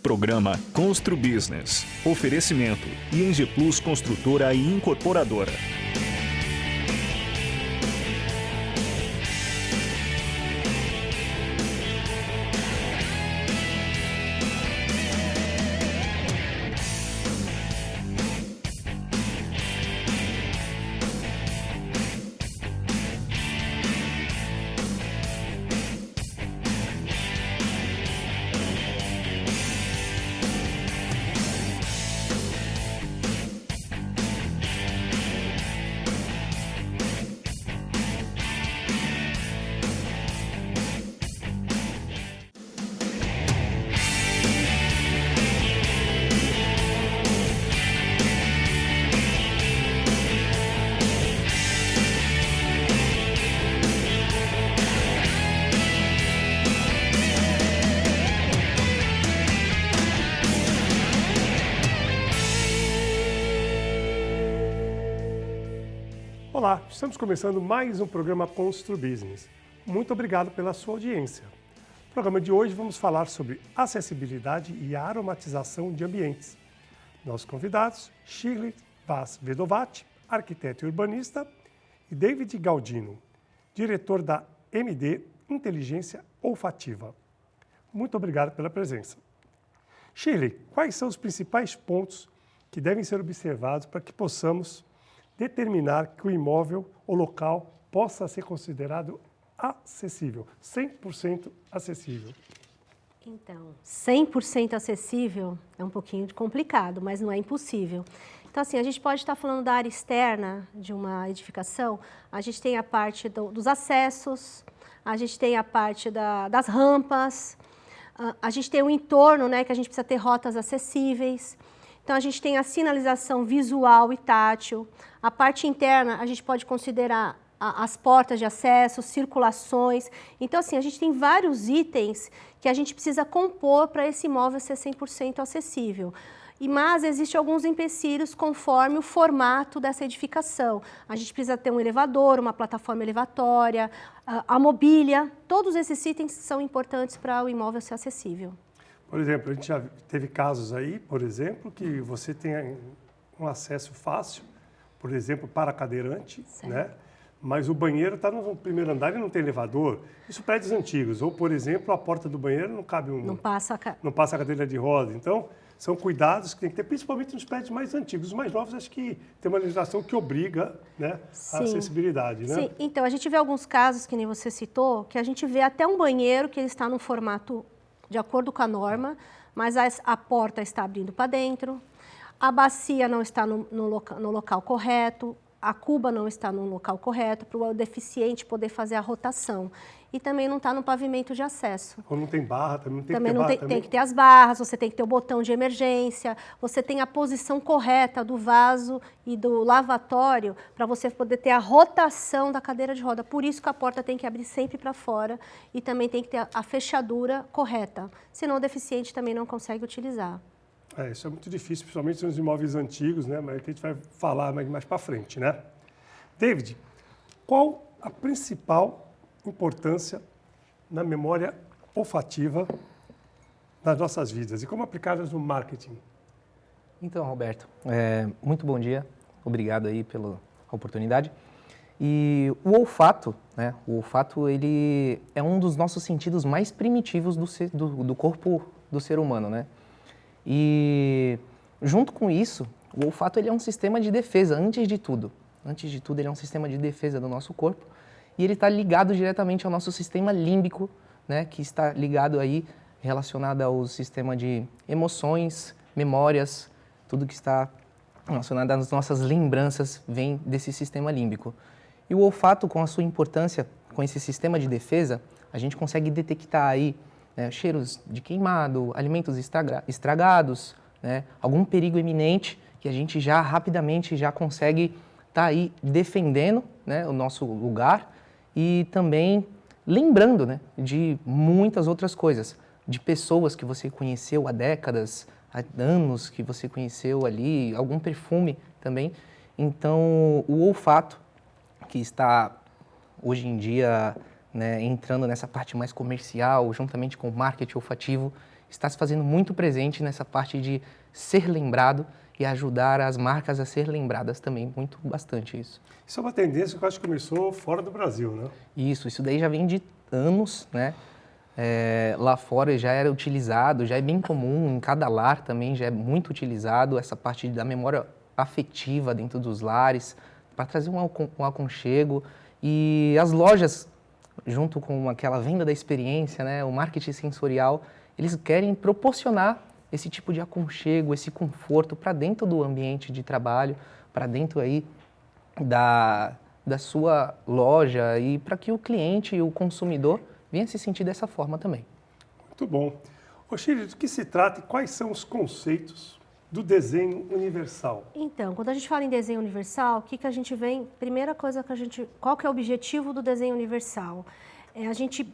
Programa Constru Business. Oferecimento ING Plus Construtora e Incorporadora. Olá, estamos começando mais um programa Constru Business. Muito obrigado pela sua audiência. No programa de hoje vamos falar sobre acessibilidade e aromatização de ambientes. Nossos convidados, Shirley Vaz Vedovati, arquiteto e urbanista, e David Galdino, diretor da MD Inteligência Olfativa. Muito obrigado pela presença. Shirley, quais são os principais pontos que devem ser observados para que possamos determinar que o imóvel ou local possa ser considerado acessível, 100% acessível? Então, 100% acessível é um pouquinho complicado, mas não é impossível. Então, assim, a gente pode estar falando da área externa de uma edificação, a gente tem a parte dos acessos, a gente tem a parte das rampas, a gente tem o entorno, né, que a gente precisa ter rotas acessíveis. Então, a gente tem a sinalização visual e tátil. A parte interna, a gente pode considerar as portas de acesso, circulações. Então, assim, a gente tem vários itens que a gente precisa compor para esse imóvel ser 100% acessível. Mas existem alguns empecilhos conforme o formato dessa edificação. A gente precisa ter um elevador, uma plataforma elevatória, a mobília. Todos esses itens são importantes para o imóvel ser acessível. Por exemplo, a gente já teve casos aí, por exemplo, que você tem um acesso fácil, por exemplo, para cadeirante, né? Mas o banheiro está no primeiro andar e não tem elevador. Isso prédios antigos. Ou, por exemplo, a porta do banheiro não cabe não passa a cadeira de roda. Então, são cuidados que tem que ter, principalmente nos prédios mais antigos. Os mais novos, acho que tem uma legislação que obriga, né, a acessibilidade, né? Sim, então, a gente vê alguns casos, que nem você citou, que a gente vê até um banheiro que ele está no formato de acordo com a norma, mas a porta está abrindo para dentro, a bacia não está no local correto, a cuba não está no local correto, para o deficiente poder fazer a rotação. E também não está no pavimento de acesso. Ou não tem barra, também tem também que ter barra. Tem que ter as barras, você tem que ter o botão de emergência, você tem a posição correta do vaso e do lavatório para você poder ter a rotação da cadeira de roda. Por isso que a porta tem que abrir sempre para fora e também tem que ter a fechadura correta, senão o deficiente também não consegue utilizar. Isso é muito difícil, principalmente nos imóveis antigos, né? Mas que a gente vai falar mais para frente, né? David, qual a principal importância na memória olfativa nas nossas vidas e como aplicá-las no marketing? Então, Roberto, muito bom dia, obrigado aí pela oportunidade. E o olfato, né? O olfato, ele é um dos nossos sentidos mais primitivos do corpo do ser humano, né? E junto com isso, o olfato ele é um sistema de defesa, antes de tudo. Antes de tudo, ele é um sistema de defesa do nosso corpo e ele está ligado diretamente ao nosso sistema límbico, né, que está ligado aí, relacionado ao sistema de emoções, memórias, tudo que está relacionado às nossas lembranças vem desse sistema límbico. E o olfato, com a sua importância, com esse sistema de defesa, a gente consegue detectar aí cheiros de queimado, alimentos estragados, né, algum perigo iminente que a gente já rapidamente já consegue estar aí defendendo, né, o nosso lugar e também lembrando, né, de muitas outras coisas, de pessoas que você conheceu há décadas, há anos que você conheceu ali, algum perfume também. Então, o olfato, que está hoje em dia, né, entrando nessa parte mais comercial, juntamente com o marketing olfativo, está se fazendo muito presente nessa parte de ser lembrado e ajudar as marcas a ser lembradas também, bastante isso. Isso é uma tendência que eu acho que começou fora do Brasil, né? Isso daí já vem de anos, né? Lá fora já era utilizado, já é bem comum, em cada lar também já é muito utilizado essa parte da memória afetiva dentro dos lares, para trazer um aconchego. E as lojas, junto com aquela venda da experiência, né, o marketing sensorial, eles querem proporcionar esse tipo de aconchego, esse conforto para dentro do ambiente de trabalho, para dentro aí da sua loja e para que o cliente e o consumidor venha se sentir dessa forma também. Muito bom. Ô, Shirley, do que se trata e quais são os conceitos do desenho universal? Então, quando a gente fala em desenho universal, o que a gente vem? Primeira coisa qual que é o objetivo do desenho universal? É a gente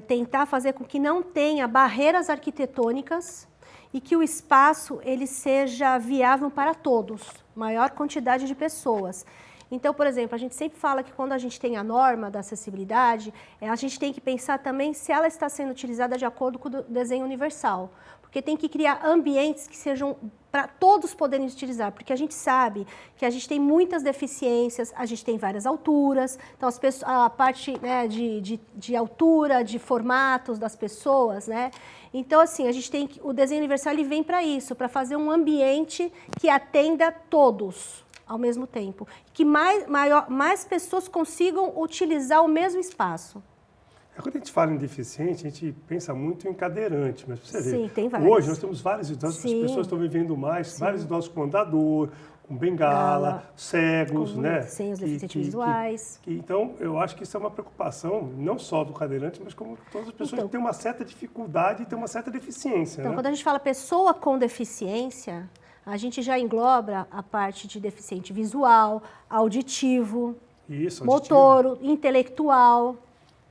tentar fazer com que não tenha barreiras arquitetônicas e que o espaço ele seja viável para todos, maior quantidade de pessoas. Então, por exemplo, a gente sempre fala que quando a gente tem a norma da acessibilidade, a gente tem que pensar também se ela está sendo utilizada de acordo com o desenho universal. Porque tem que criar ambientes que sejam para todos poderem utilizar, porque a gente sabe que a gente tem muitas deficiências, a gente tem várias alturas, então a parte, né, de altura, de formatos das pessoas, né? Então, assim, a gente tem o desenho universal ele vem para isso, para fazer um ambiente que atenda todos ao mesmo tempo, que mais pessoas consigam utilizar o mesmo espaço. Quando a gente fala em deficiente, a gente pensa muito em cadeirante, mas você Sim, vê, tem vários. Hoje nós temos vários idosos, as pessoas estão vivendo mais, Sim. vários idosos com andador, com bengala, cegos, né? Sim, os deficientes visuais. Então, eu acho que isso é uma preocupação, não só do cadeirante, mas como todas as pessoas que têm uma certa dificuldade e têm uma certa deficiência. Então, né? quando a gente fala pessoa com deficiência, a gente já engloba a parte de deficiente visual, auditivo, Isso, motor, intelectual,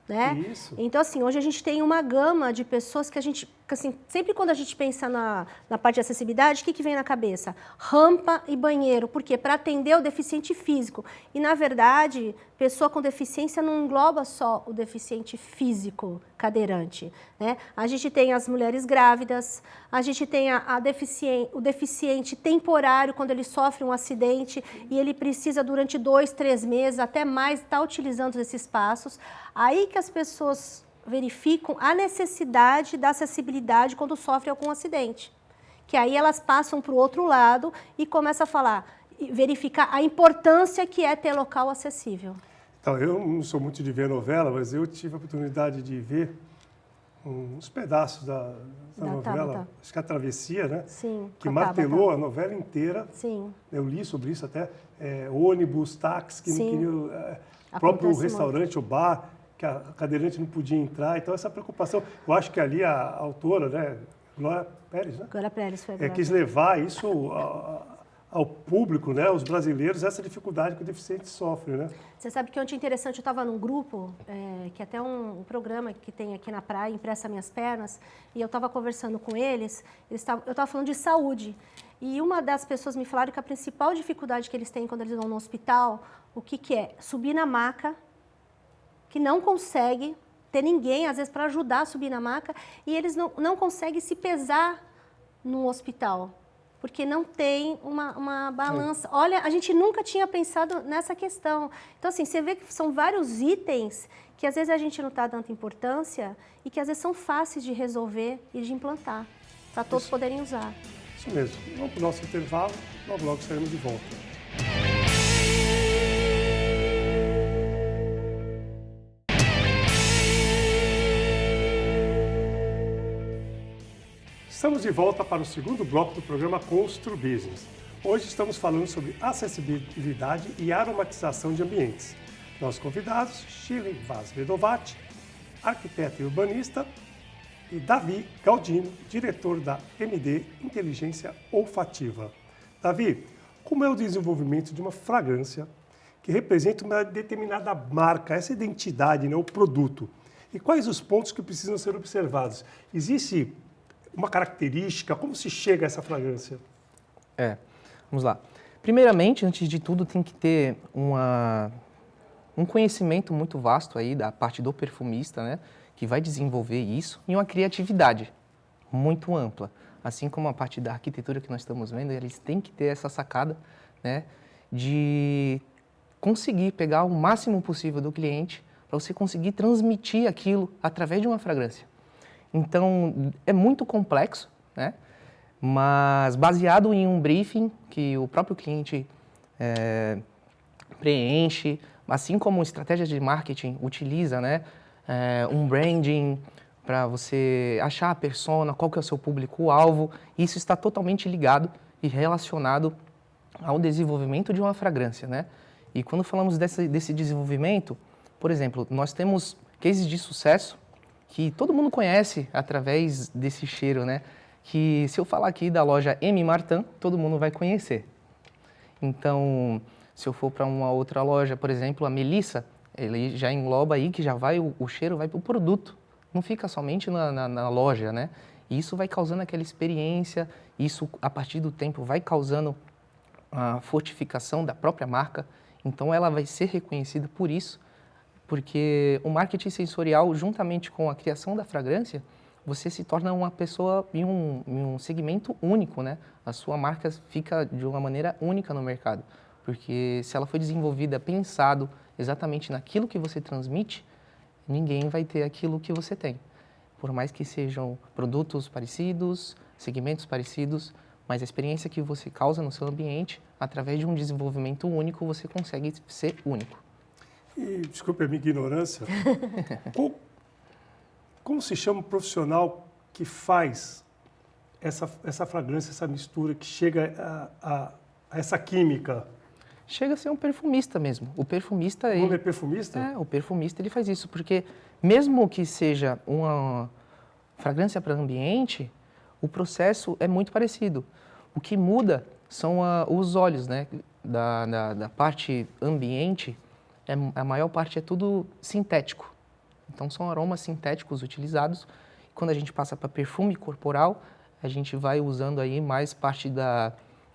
né? Isso. Então, assim, hoje a gente tem uma gama de pessoas que a gente, assim, sempre quando a gente pensa na parte de acessibilidade, o que vem na cabeça? Rampa e banheiro. Por quê? Para atender o deficiente físico. E, na verdade, pessoa com deficiência não engloba só o deficiente físico, cadeirante, né? A gente tem as mulheres grávidas, a gente tem o deficiente temporário, quando ele sofre um acidente e ele precisa, durante 2, 3 meses, até mais, estar utilizando esses espaços. Aí que as pessoas verificam a necessidade da acessibilidade quando sofrem algum acidente. Que aí elas passam para o outro lado e começam a falar, verificar a importância que é ter local acessível. Então, eu não sou muito de ver novela, mas eu tive a oportunidade de ver uns pedaços da novela, acho que a Travessia, né? Sim. Que martelou a novela inteira. Sim. Eu li sobre isso até, ônibus, táxi, que não queriam, próprio Acontece restaurante, o bar, que a cadeirante não podia entrar. Então, essa preocupação, eu acho que ali a autora, né, Glória Pérez, né? Glória Pérez foi quis levar isso ao público, né, aos brasileiros, essa dificuldade que o deficiente sofre, né? Você sabe que ontem interessante, eu estava num grupo, que é até um programa que tem aqui na praia, Impressa Minhas Pernas, e eu estava conversando com eles, eu estava falando de saúde, e uma das pessoas me falaram que a principal dificuldade que eles têm quando eles vão no hospital, o que é? Subir na maca, que não consegue ter ninguém, às vezes, para ajudar a subir na maca, e eles não conseguem se pesar no hospital, porque não tem uma balança. Olha, a gente nunca tinha pensado nessa questão. Então, assim, você vê que são vários itens que às vezes a gente não está dando importância e que às vezes são fáceis de resolver e de implantar, para todos poderem usar. Isso mesmo. Vamos para o nosso intervalo, logo estaremos de volta. Estamos de volta para o segundo bloco do programa Constru Business. Hoje estamos falando sobre acessibilidade e aromatização de ambientes. Nossos convidados, Shirley Vaz Vedovati, arquiteta e urbanista, e Davi Galdino, diretor da MD Inteligência Olfativa. Davi, como é o desenvolvimento de uma fragrância que representa uma determinada marca, essa identidade, né, o produto? E quais os pontos que precisam ser observados? Existe uma característica? Como se chega a essa fragrância? Vamos lá. Primeiramente, antes de tudo, tem que ter um conhecimento muito vasto aí da parte do perfumista, né? Que vai desenvolver isso, e uma criatividade muito ampla. Assim como a parte da arquitetura que nós estamos vendo, eles têm que ter essa sacada, né, de conseguir pegar o máximo possível do cliente para você conseguir transmitir aquilo através de uma fragrância. Então, é muito complexo, né? Mas baseado em um briefing que o próprio cliente preenche, assim como estratégias de marketing utiliza, né? Um branding para você achar a persona, qual que é o seu público-alvo. Isso está totalmente ligado e relacionado ao desenvolvimento de uma fragrância, né? E quando falamos desse desenvolvimento, por exemplo, nós temos cases de sucesso que todo mundo conhece através desse cheiro, né? Que se eu falar aqui da loja M. Martin, todo mundo vai conhecer. Então, se eu for para uma outra loja, por exemplo, a Melissa, ele já engloba aí que já vai, o cheiro vai para o produto, não fica somente na loja, né? E isso vai causando aquela experiência, isso a partir do tempo vai causando a fortificação da própria marca, então ela vai ser reconhecida por isso, porque o marketing sensorial, juntamente com a criação da fragrância, você se torna uma pessoa em um segmento único, né? A sua marca fica de uma maneira única no mercado, porque se ela foi desenvolvida, pensado exatamente naquilo que você transmite, ninguém vai ter aquilo que você tem. Por mais que sejam produtos parecidos, segmentos parecidos, mas a experiência que você causa no seu ambiente, através de um desenvolvimento único, você consegue ser único. E, desculpe a minha ignorância, como se chama o profissional que faz essa fragrância, essa mistura, que chega a essa química? Chega a ser um perfumista mesmo. O perfumista... O nome é perfumista? O perfumista ele faz isso, porque mesmo que seja uma fragrância para ambiente, o processo é muito parecido. O que muda são os óleos, né? Da parte ambiente, a maior parte é tudo sintético. Então, são aromas sintéticos utilizados. Quando a gente passa para perfume corporal, a gente vai usando aí mais parte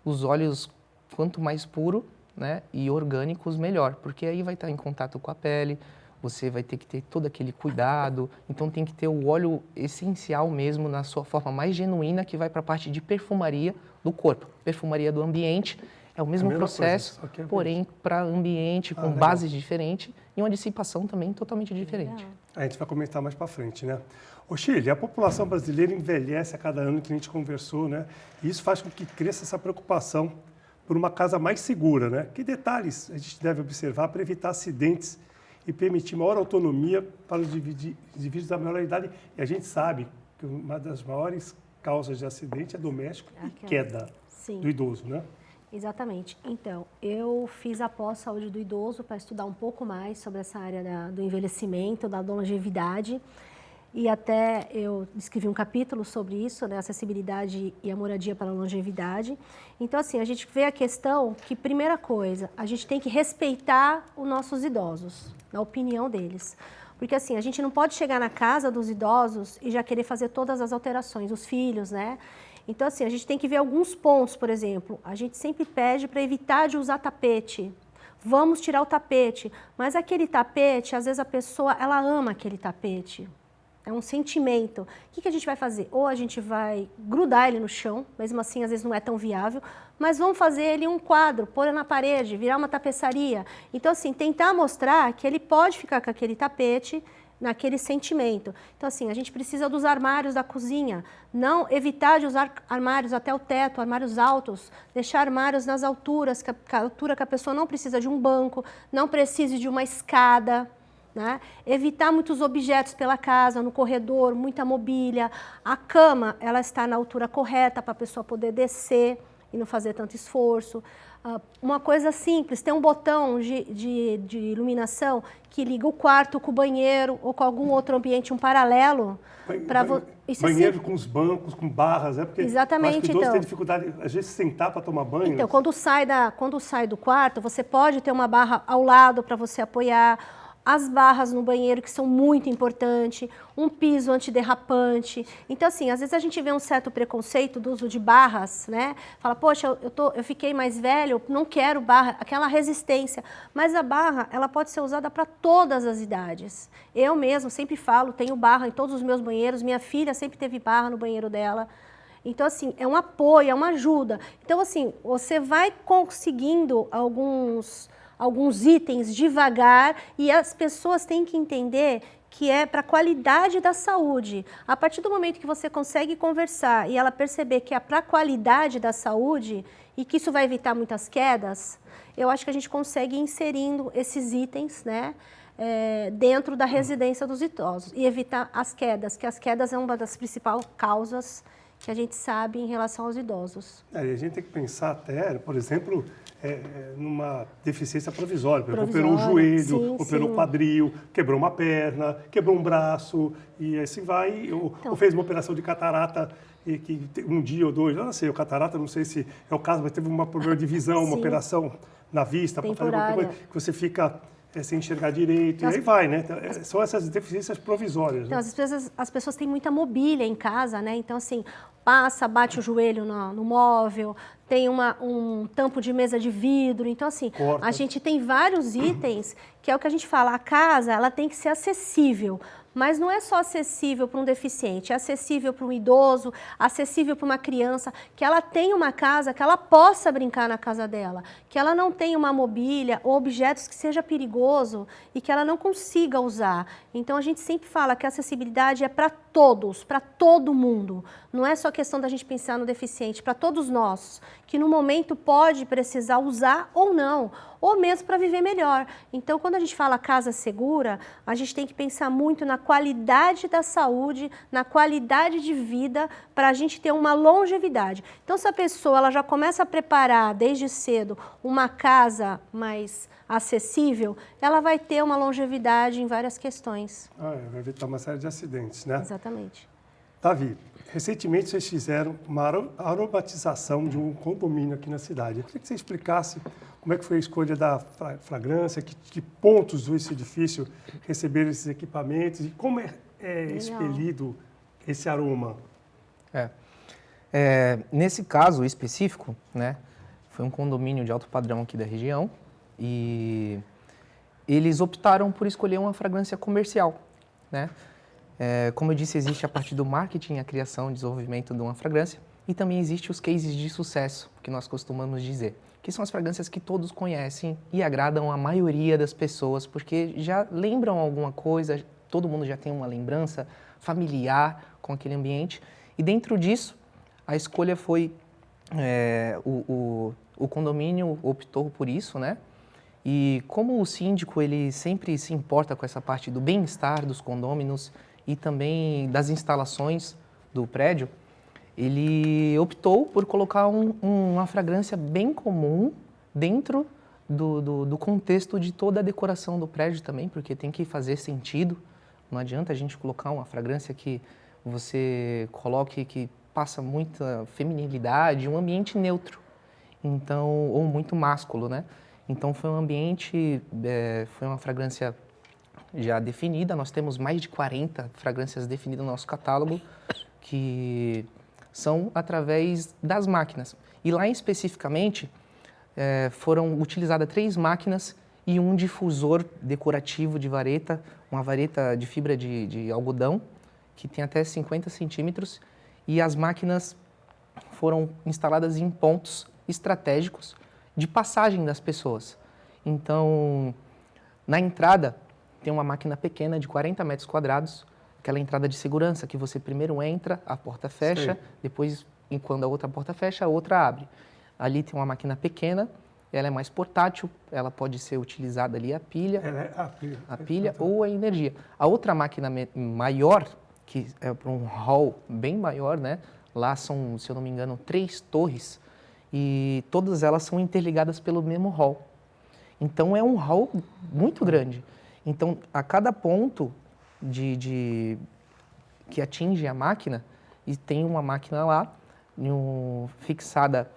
os óleos, quanto mais puro, né, e orgânicos, melhor. Porque aí vai estar em contato com a pele, você vai ter que ter todo aquele cuidado. Então, tem que ter o óleo essencial mesmo, na sua forma mais genuína, que vai para a parte de perfumaria do corpo. Perfumaria do ambiente é o mesmo processo, porém para ambiente, com bases diferentes e uma dissipação também totalmente diferente. A gente vai comentar mais para frente, né? Ô Chile, a população brasileira envelhece a cada ano que a gente conversou, né? E isso faz com que cresça essa preocupação por uma casa mais segura, né? Que detalhes a gente deve observar para evitar acidentes e permitir maior autonomia para os indivíduos da maior idade? E a gente sabe que uma das maiores causas de acidente é doméstico e queda do idoso, né? Exatamente. Então, eu fiz a pós-saúde do idoso para estudar um pouco mais sobre essa área do envelhecimento, da longevidade. E até eu escrevi um capítulo sobre isso, né, acessibilidade e a moradia para a longevidade. Então, assim, a gente vê a questão que, primeira coisa, a gente tem que respeitar os nossos idosos, na opinião deles. Porque, assim, a gente não pode chegar na casa dos idosos e já querer fazer todas as alterações, os filhos, né? Então, assim, a gente tem que ver alguns pontos, por exemplo, a gente sempre pede para evitar de usar tapete. Vamos tirar o tapete, mas aquele tapete, às vezes a pessoa, ela ama aquele tapete. É um sentimento. O que a gente vai fazer? Ou a gente vai grudar ele no chão, mesmo assim às vezes não é tão viável, mas vamos fazer ele um quadro, pôr na parede, virar uma tapeçaria. Então, assim, tentar mostrar que ele pode ficar com aquele tapete, naquele sentimento. Então, assim, a gente precisa dos armários da cozinha, não evitar de usar armários até o teto, armários altos, deixar armários nas alturas, a altura que a pessoa não precisa de um banco, não precise de uma escada, né? Evitar muitos objetos pela casa, no corredor, muita mobília. A cama, ela está na altura correta para a pessoa poder descer e não fazer tanto esforço. Uma coisa simples, tem um botão de iluminação que liga o quarto com o banheiro ou com algum outro ambiente, um paralelo. Banheiro com os bancos, com barras, né? Porque exatamente, acho que o idoso tem dificuldade, às vezes, de sentar para tomar banho. Então, quando sai do quarto, você pode ter uma barra ao lado para você apoiar. as barras no banheiro, que são muito importantes, um piso antiderrapante. Então, assim, às vezes a gente vê um certo preconceito do uso de barras, né? Fala, poxa, eu fiquei mais velho, não quero barra, aquela resistência. Mas a barra, ela pode ser usada para todas as idades. Eu mesmo sempre falo, tenho barra em todos os meus banheiros, minha filha sempre teve barra no banheiro dela. Então, assim, é um apoio, é uma ajuda. Então, assim, você vai conseguindo alguns itens devagar e as pessoas têm que entender que é para a qualidade da saúde. A partir do momento que você consegue conversar e ela perceber que é para a qualidade da saúde e que isso vai evitar muitas quedas, eu acho que a gente consegue ir inserindo esses itens, né, dentro da residência dos idosos e evitar as quedas, que as quedas é uma das principais causas que a gente sabe em relação aos idosos. E a gente tem que pensar até, por exemplo, numa deficiência provisória. Operou o joelho, operou o quadril, quebrou uma perna, quebrou um braço, e assim vai. Ou fez uma operação de catarata, e que um dia ou dois, eu não sei, o catarata, não sei se é o caso, mas teve um problema de visão, uma operação na vista, para fazer qualquer coisa, que você fica sem enxergar direito, então, e aí vai, né? São essas deficiências provisórias. Então, né? as pessoas têm muita mobília em casa, né? Então, assim, bate o joelho no móvel, tem um tampo de mesa de vidro. Então, assim, a gente tem vários itens, que é o que a gente fala, a casa, ela tem que ser acessível. Mas não é só acessível para um deficiente, é acessível para um idoso, acessível para uma criança, que ela tenha uma casa, que ela possa brincar na casa dela, que ela não tenha uma mobília ou objetos que seja perigoso e que ela não consiga usar. Então, a gente sempre fala que a acessibilidade é para todos, para todo mundo. Não é só questão da gente pensar no deficiente, para todos nós, que no momento pode precisar usar ou não, ou mesmo para viver melhor. Então, quando a gente fala casa segura, a gente tem que pensar muito na qualidade da saúde, na qualidade de vida, para a gente ter uma longevidade. Então, se a pessoa ela já começa a preparar desde cedo uma casa mais acessível, ela vai ter uma longevidade em várias questões. Vai evitar uma série de acidentes, né? Exatamente. Davi, recentemente vocês fizeram uma aromatização de um condomínio aqui na cidade. Eu queria que você explicasse como é que foi a escolha da fragrância, que pontos desse edifício receberam esses equipamentos e como é expelido esse aroma. Nesse caso específico, né, foi um condomínio de alto padrão aqui da região e eles optaram por escolher uma fragrância comercial, né? Como eu disse, existe a parte do marketing, a criação e desenvolvimento de uma fragrância e também existe os cases de sucesso, que nós costumamos dizer, que são as fragrâncias que todos conhecem e agradam a maioria das pessoas, porque já lembram alguma coisa, todo mundo já tem uma lembrança familiar com aquele ambiente e dentro disso a escolha foi, o condomínio optou por isso, né? E como o síndico ele sempre se importa com essa parte do bem-estar dos condôminos e também das instalações do prédio, ele optou por colocar uma fragrância bem comum dentro do contexto de toda a decoração do prédio também, porque tem que fazer sentido. Não adianta a gente colocar uma fragrância que você coloque que passa muita feminilidade, um ambiente neutro, então, ou muito másculo, né? Então foi um ambiente, foi uma fragrância já definida, nós temos mais de 40 fragrâncias definidas no nosso catálogo, que são através das máquinas. E lá especificamente foram utilizadas 3 máquinas e um difusor decorativo de vareta, uma vareta de fibra de algodão, que tem até 50 centímetros, e as máquinas foram instaladas em pontos estratégicos de passagem das pessoas. Então, na entrada, tem uma máquina pequena de 40 metros quadrados, aquela entrada de segurança, que você primeiro entra, a porta fecha, depois, quando a outra porta fecha, a outra abre. Ali tem uma máquina pequena, ela é mais portátil, ela pode ser utilizada ali a pilha, a pilha ou a energia. A outra máquina maior, que é para um hall bem maior, né? Lá são, se eu não me engano, 3 torres, e todas elas são interligadas pelo mesmo hall. Então, é um hall muito grande. Então, a cada ponto que atinge a máquina, e tem uma máquina lá, fixada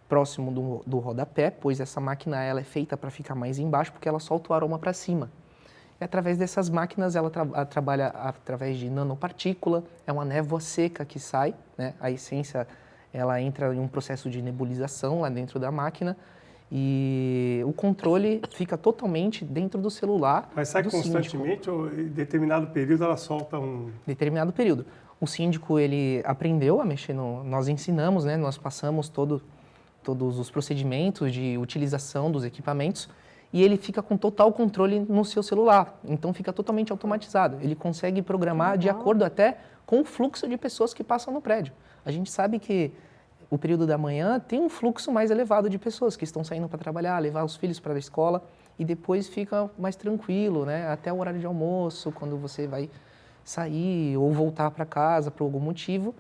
próximo do rodapé, pois essa máquina ela é feita para ficar mais embaixo, porque ela solta o aroma para cima. E através dessas máquinas, ela trabalha através de nanopartícula, é uma névoa seca que sai, né? A essência, ela entra em um processo de nebulização lá dentro da máquina e o controle fica totalmente dentro do celular. Mas sai do constantemente síndico. ou em determinado período ela solta um... Determinado período. O síndico, ele aprendeu a mexer nós ensinamos, né? Nós passamos todos os procedimentos de utilização dos equipamentos e ele fica com total controle no seu celular. Então fica totalmente automatizado. Ele consegue programar de acordo até com o fluxo de pessoas que passam no prédio. A gente sabe que o período da manhã tem um fluxo mais elevado de pessoas que estão saindo para trabalhar, levar os filhos para a escola e depois fica mais tranquilo, né? Até o horário de almoço, quando você vai sair ou voltar para casa por algum motivo,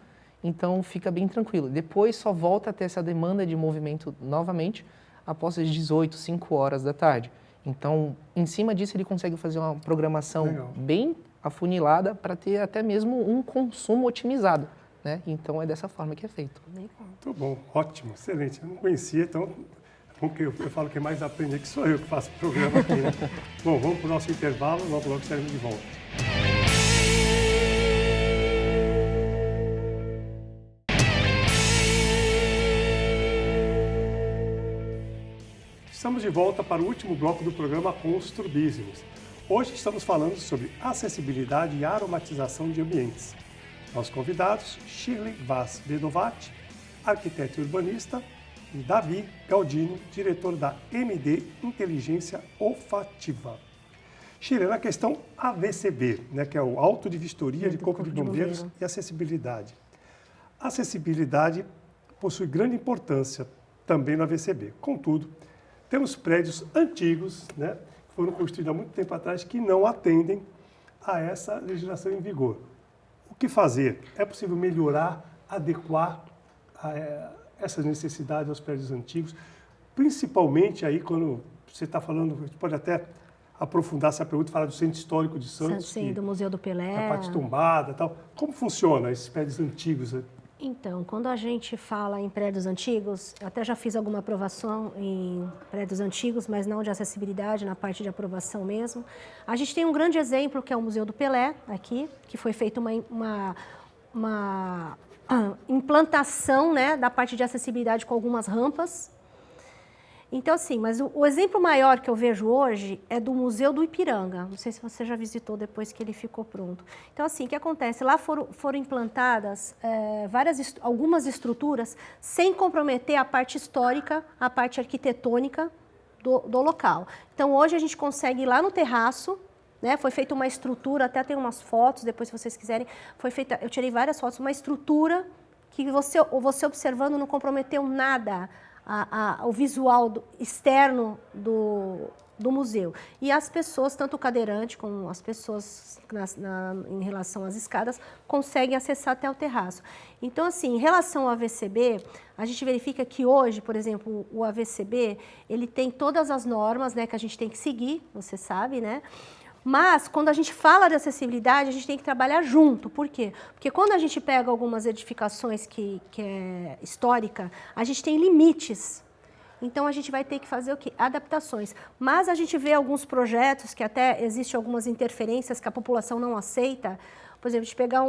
então fica bem tranquilo. Depois só volta a ter essa demanda de movimento novamente após as 18, 5 horas da tarde. Então, em cima disso, ele consegue fazer uma programação bem afunilada para ter até mesmo um consumo otimizado, né? Então, é dessa forma que é feito. Muito bom, ótimo, excelente. Eu não conhecia, então eu falo que é mais aprender que sou eu que faço o programa aqui, né? Bom, vamos para o nosso intervalo, logo estaremos de volta. Estamos de volta para o último bloco do programa Constru Business. Hoje estamos falando sobre acessibilidade e aromatização de ambientes. Nossos convidados, Shirley Vaz Bedovati, arquiteto e urbanista, e Davi Galdino, diretor da MD Inteligência Olfativa. Shirley, na questão AVCB, né, que é o Auto de Vistoria de Corpo de Bombeiros e Acessibilidade. A acessibilidade possui grande importância também no AVCB. Contudo, temos prédios antigos, né, que foram construídos há muito tempo atrás, que não atendem a essa legislação em vigor. O que fazer? É possível melhorar, adequar essas necessidades aos prédios antigos, principalmente aí quando você está falando, a gente pode até aprofundar essa pergunta e falar do Centro Histórico de Santos. Sim, do Museu do Pelé. A parte tombada e tal. Como funciona esses prédios antigos? Então, quando a gente fala em prédios antigos, eu até já fiz alguma aprovação em prédios antigos, mas não de acessibilidade, na parte de aprovação mesmo. A gente tem um grande exemplo, que é o Museu do Pelé, aqui, que foi feita uma implantação, né, da parte de acessibilidade com algumas rampas. Então, assim, mas o exemplo maior que eu vejo hoje é do Museu do Ipiranga. Não sei se você já visitou depois que ele ficou pronto. Então, assim, o que acontece? Lá foram implantadas algumas estruturas sem comprometer a parte histórica, a parte arquitetônica do local. Então, hoje a gente consegue ir lá no terraço, né? Foi feita uma estrutura, até tem umas fotos, depois se vocês quiserem, eu tirei várias fotos, uma estrutura que você observando não comprometeu nada o visual externo do museu. E as pessoas, tanto o cadeirante como as pessoas em relação às escadas, conseguem acessar até o terraço. Então, assim, em relação ao AVCB, a gente verifica que hoje, por exemplo, o AVCB, ele tem todas as normas, né, que a gente tem que seguir, você sabe, né? Mas, quando a gente fala de acessibilidade, a gente tem que trabalhar junto. Por quê? Porque quando a gente pega algumas edificações que é histórica, a gente tem limites. Então, a gente vai ter que fazer o quê? Adaptações. Mas a gente vê alguns projetos que até existem algumas interferências que a população não aceita. Por exemplo, de pegar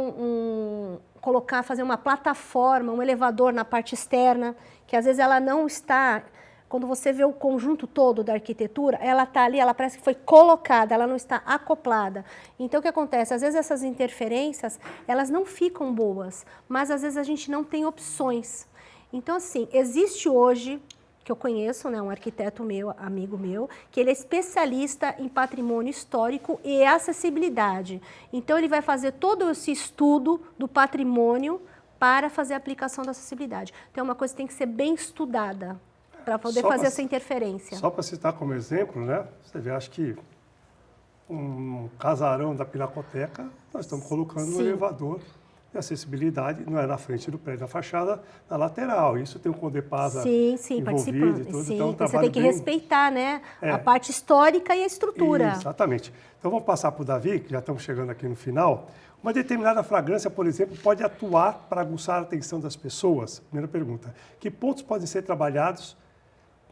fazer uma plataforma, um elevador na parte externa, que às vezes ela não está... Quando você vê o conjunto todo da arquitetura, ela está ali, ela parece que foi colocada, ela não está acoplada. Então, o que acontece? Às vezes essas interferências, elas não ficam boas, mas às vezes a gente não tem opções. Então, assim, existe hoje, que eu conheço, né, um arquiteto meu, amigo meu, que ele é especialista em patrimônio histórico e acessibilidade. Então, ele vai fazer todo esse estudo do patrimônio para fazer a aplicação da acessibilidade. Então, é uma coisa que tem que ser bem estudada, para poder fazer essa interferência. Só para citar como exemplo, né? Você vê, acho que um casarão da Pinacoteca, nós estamos colocando um elevador de acessibilidade, não é na frente do prédio, na fachada, na lateral. Isso tem um Condepasa envolvido e tudo. Sim, então, você tem que respeitar, né, a parte histórica e a estrutura. Exatamente. Então, vamos passar para o Davi, que já estamos chegando aqui no final. Uma determinada fragrância, por exemplo, pode atuar para aguçar a atenção das pessoas? Primeira pergunta. Que pontos podem ser trabalhados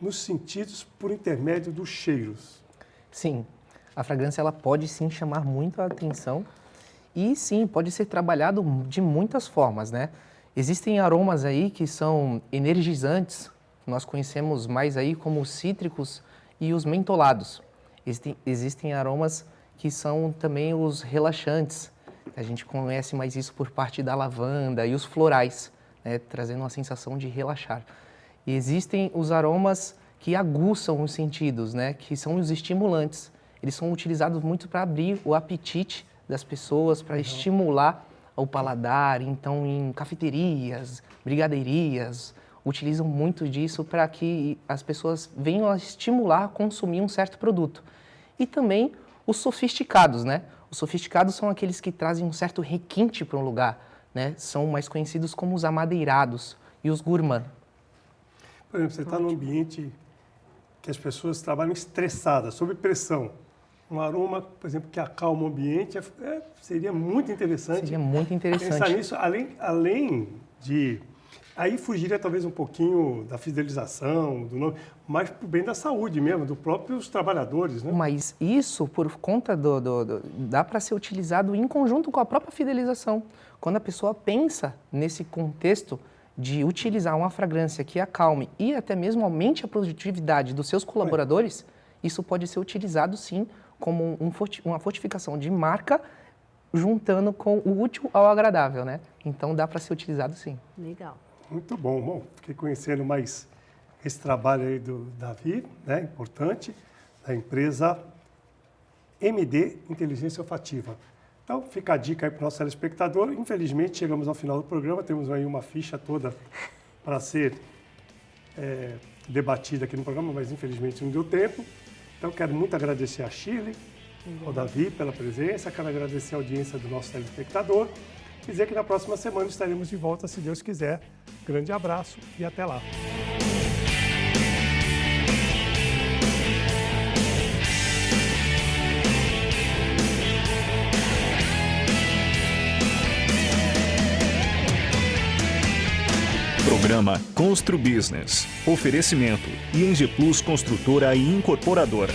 nos sentidos por intermédio dos cheiros? Sim. a fragrância ela pode sim chamar muito a atenção e sim, pode ser trabalhado de muitas formas, né? Existem aromas aí que são energizantes, nós conhecemos mais aí como os cítricos e os mentolados. Existem aromas que são também os relaxantes, a gente conhece mais isso por parte da lavanda e os florais, né? Trazendo uma sensação de relaxar. E existem os aromas que aguçam os sentidos, né? Que são os estimulantes. Eles são utilizados muito para abrir o apetite das pessoas, para estimular o paladar. Então, em cafeterias, brigadeirias, utilizam muito disso para que as pessoas venham a estimular a consumir um certo produto. E também os sofisticados, né? Os sofisticados são aqueles que trazem um certo requinte para um lugar, né? São mais conhecidos como os amadeirados e os gourmand. Por exemplo, você está num ambiente que as pessoas trabalham estressadas, sob pressão. Um aroma, por exemplo, que acalma o ambiente, seria muito interessante. Seria muito interessante. Pensar nisso, além de... Aí fugiria talvez um pouquinho da fidelização, do nome, mas para o bem da saúde mesmo, dos próprios trabalhadores, né? Mas isso, por conta dá para ser utilizado em conjunto com a própria fidelização. Quando a pessoa pensa nesse contexto de utilizar uma fragrância que acalme e até mesmo aumente a produtividade dos seus colaboradores, isso pode ser utilizado sim como uma fortificação de marca, juntando com o útil ao agradável, né? Então dá para ser utilizado sim. Legal. Muito bom. Bom, fiquei conhecendo mais esse trabalho aí do Davi, né, importante, da empresa MD Inteligência Olfativa. Então, fica a dica aí para o nosso telespectador. Infelizmente, chegamos ao final do programa, temos aí uma ficha toda para ser debatida aqui no programa, mas infelizmente não deu tempo. Então, quero muito agradecer a Shirley, ao Davi pela presença, quero agradecer a audiência do nosso telespectador. Dizer que na próxima semana estaremos de volta, se Deus quiser. Grande abraço e até lá. Programa Constru Business. Oferecimento ING Plus Construtora e Incorporadora.